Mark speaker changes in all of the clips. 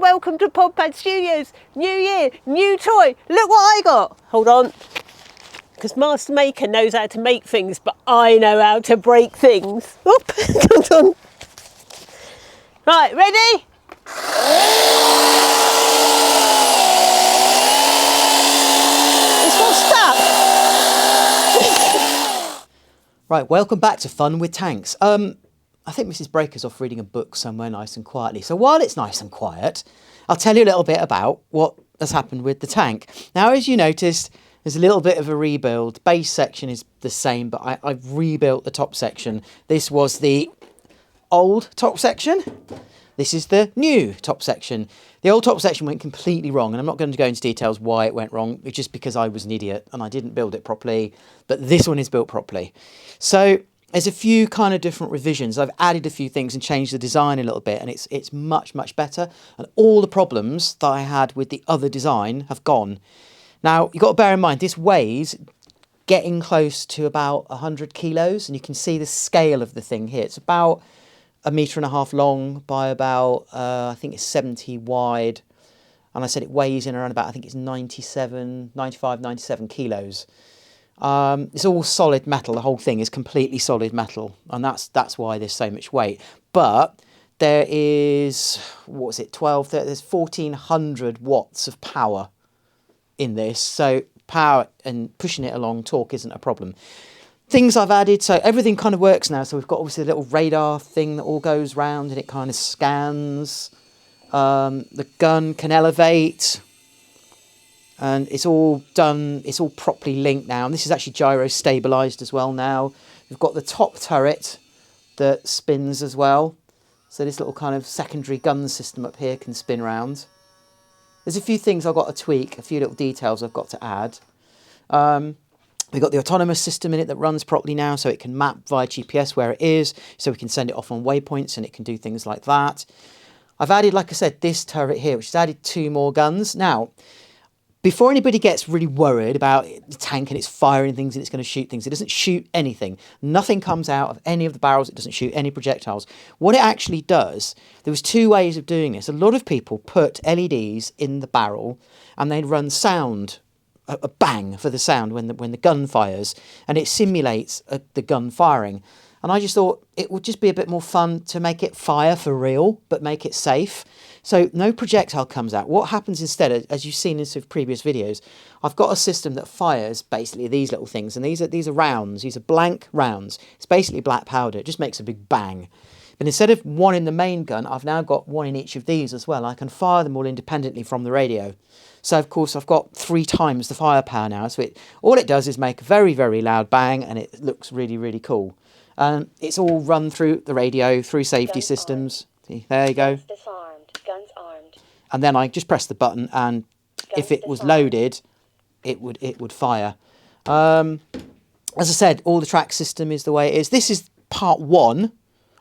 Speaker 1: and welcome to Podpad Studios. New year, new toy. Look what I got. Hold on. Because Master Maker knows how to make things, but I know how to break things. Oop, hold on. Right, ready? It's got stuck.
Speaker 2: Right, welcome back to Fun with Tanks. I think Mrs. Breaker's off reading a book somewhere nice and quietly. So while it's nice and quiet, I'll tell you a little bit about what has happened with the tank. Now, as you noticed, there's a little bit of a rebuild. Base section is the same, but I've rebuilt the top section. This was the old top section. This is the new top section. The old top section went completely wrong, and I'm not going to go into details why it went wrong. It's just because I was an idiot and I didn't build it properly. But this one is built properly. So there's a few kind of different revisions. I've added a few things and changed the design a little bit, and it's much, much better. And all the problems that I had with the other design have gone. Now, you've got to bear in mind, this weighs getting close to about 100 kilos, and you can see the scale of the thing here. It's about 1.5 meters long by about, I think it's 70 wide. And I said it weighs in around about, I think it's 95, 97 kilos. It's all solid metal. The whole thing is completely solid metal, and that's why there's so much weight. But there is, what was it, there's 1400 watts of power in this. So power and pushing it along, torque isn't a problem. Things I've added, so everything kind of works now. So we've got obviously a little radar thing that all goes round and it kind of scans. The gun can elevate. And it's all done, it's all properly linked now. And this is actually gyro stabilised as well now. We've got the top turret that spins as well. So this little kind of secondary gun system up here can spin round. There's a few things I've got to tweak, a few little details I've got to add. We've got the autonomous system in it that runs properly now, so it can map via GPS where it is, so we can send it off on waypoints and it can do things like that. I've added, like I said, this turret here, which has added 2 more guns. Now, before anybody gets really worried about the tank and it's firing things and it's going to shoot things, it doesn't shoot anything. Nothing comes out of any of the barrels. It doesn't shoot any projectiles. What it actually does, there was 2 ways of doing this. A lot of people put LEDs in the barrel and they'd run sound, a bang for the sound when the gun fires, and it simulates the gun firing. And I just thought it would just be a bit more fun to make it fire for real, but make it safe. So no projectile comes out. What happens instead, as you've seen in some previous videos, I've got a system that fires basically these little things, and these are rounds. These are blank rounds. It's basically black powder. It just makes a big bang. But instead of 1 in the main gun, I've now got 1 in each of these as well. I can fire them all independently from the radio. So of course I've got 3 times the firepower now. So all it does is make a very, very loud bang, and it looks really, really cool. It's all run through the radio, through safety systems. See, there you go.
Speaker 3: Guns armed.
Speaker 2: And then I just press the button, and if it was loaded, it would fire. As I said, all the track system is the way it is. This is part 1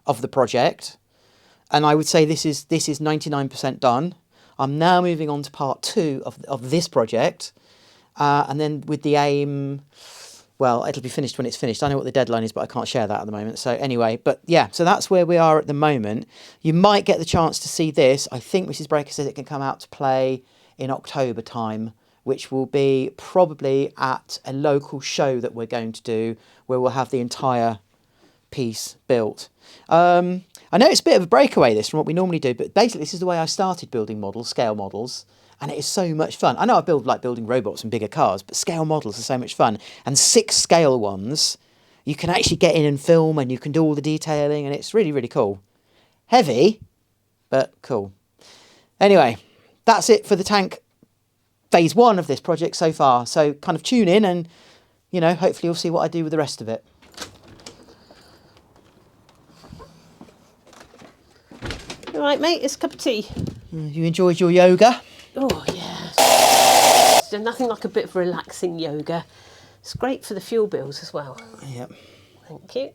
Speaker 2: of the project, and I would say this is 99% done. I'm now moving on to part 2 of this project, and then with the aim, well, it'll be finished when it's finished. I know what the deadline is, but I can't share that at the moment. So anyway, but yeah, so that's where we are at the moment. You might get the chance to see this. I think Mrs. Breaker says it can come out to play in October time, which will be probably at a local show that we're going to do, where we'll have the entire piece built. I know it's a bit of a breakaway, this, from what we normally do, but basically this is the way I started building models, scale models. And it is so much fun. I know I like building robots and bigger cars, but scale models are so much fun. And 6 scale ones, you can actually get in and film, and you can do all the detailing, and it's really, really cool. Heavy, but cool. Anyway, that's it for the tank phase 1 of this project so far. So kind of tune in and, you know, hopefully you'll see what I do with the rest of it.
Speaker 1: All right, mate, it's a cup of tea.
Speaker 2: You enjoyed your yoga?
Speaker 1: Oh, yeah. There's nothing like a bit of relaxing yoga. It's great for the fuel bills as well.
Speaker 2: Yep.
Speaker 1: Thank you.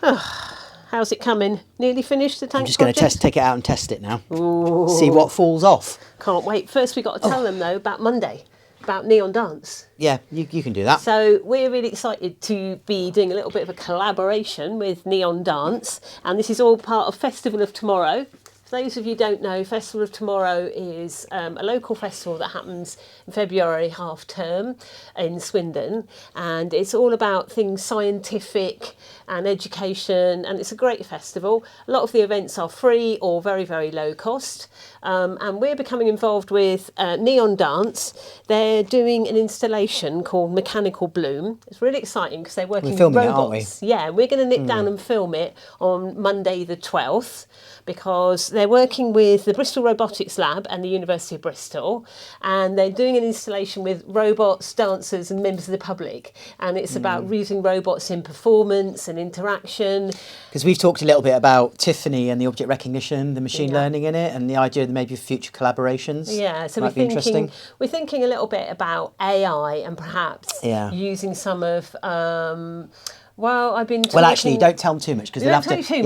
Speaker 1: Oh, how's it coming? Nearly finished the tank
Speaker 2: I'm just going to take it out and test it now. Ooh. See what falls off.
Speaker 1: Can't wait. First, we've got to tell them, though, about Monday, about Neon Dance.
Speaker 2: Yeah, you can do that.
Speaker 1: So we're really excited to be doing a little bit of a collaboration with Neon Dance. And this is all part of Festival of Tomorrow. For those of you who don't know, Festival of Tomorrow is a local festival that happens in February half term in Swindon, and it's all about things scientific and education, and it's a great festival. A lot of the events are free or very, very low cost, and we're becoming involved with Neon Dance. They're doing an installation called Mechanical Bloom. It's really exciting because they're working with
Speaker 2: filming it,
Speaker 1: robots.
Speaker 2: aren't we?
Speaker 1: Yeah, we're going to nip down and film it on Monday the 12th, because they're working with the Bristol Robotics Lab and the University of Bristol, and they're doing an installation with robots, dancers and members of the public, and it's about using robots in performance and interaction.
Speaker 2: Because we've talked a little bit about Tiffany and the object recognition, the machine learning in it, and the idea that maybe future collaborations.
Speaker 1: Yeah, so
Speaker 2: might be interesting.
Speaker 1: we're thinking a little bit about AI and perhaps
Speaker 2: Yeah.
Speaker 1: using some of well, I've been talking...
Speaker 2: Well, actually, don't tell them too much, because you'll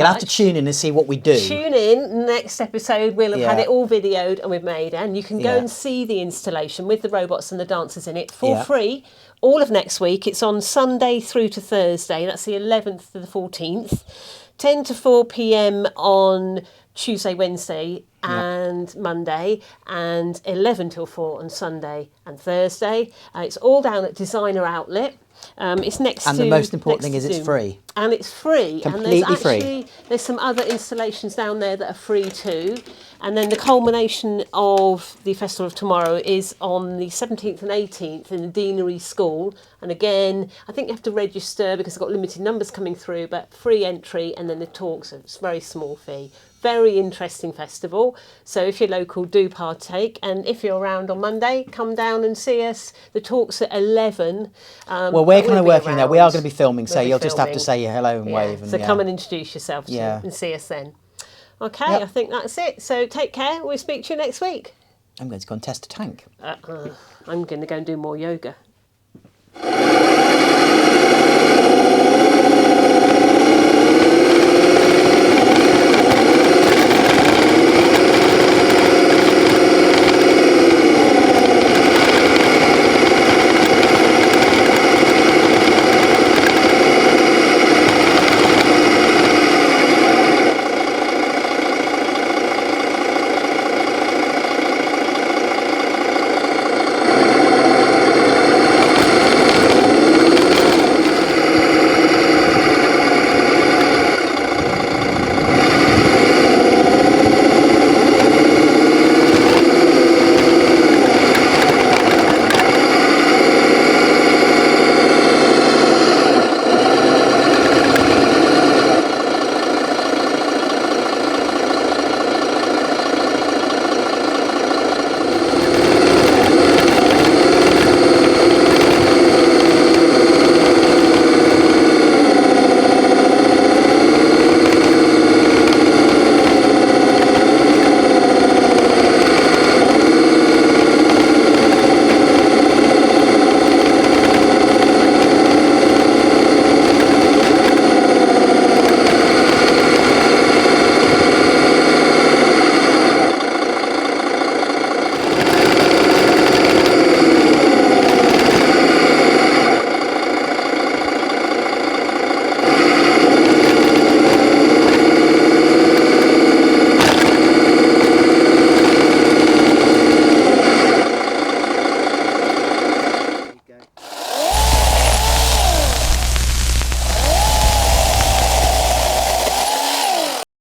Speaker 2: have to tune in and see what we do.
Speaker 1: Tune in. Next episode, we'll have had
Speaker 2: Yeah.
Speaker 1: it all videoed and we've made, and you can go
Speaker 2: Yeah.
Speaker 1: and see the installation with the robots and the dancers in it for
Speaker 2: Yeah.
Speaker 1: free all of next week. It's on Sunday through to Thursday. That's the 11th to the 14th. 10 to 4 p.m. on Tuesday, Wednesday and Monday, and 11 till 4 on Sunday and Thursday. It's all down at Designer Outlet. It's next
Speaker 2: And
Speaker 1: to...
Speaker 2: the most important
Speaker 1: next
Speaker 2: thing is
Speaker 1: to
Speaker 2: it's
Speaker 1: Zoom.
Speaker 2: free.
Speaker 1: And it's free.
Speaker 2: Completely
Speaker 1: and
Speaker 2: free.
Speaker 1: There's some other installations down there that are free too. And then the culmination of the Festival of Tomorrow is on the 17th and 18th in the Deanery School. And again, I think you have to register because they've got limited numbers coming through, but free entry, and then the talks, it's a very small fee. Very interesting festival. So if you're local, do partake. And if you're around on Monday, come down and see us. The talk's at 11.
Speaker 2: Well, we're kind of working there. We are going to be filming, so
Speaker 1: We'll be
Speaker 2: you'll just have to
Speaker 1: filming.
Speaker 2: say hello and wave. And
Speaker 1: So come and introduce yourself and see us then. Okay,
Speaker 2: Yep.
Speaker 1: I think that's it. So take care. We'll speak to you next week.
Speaker 2: I'm going to go and test a tank.
Speaker 1: I'm going to go and do more yoga.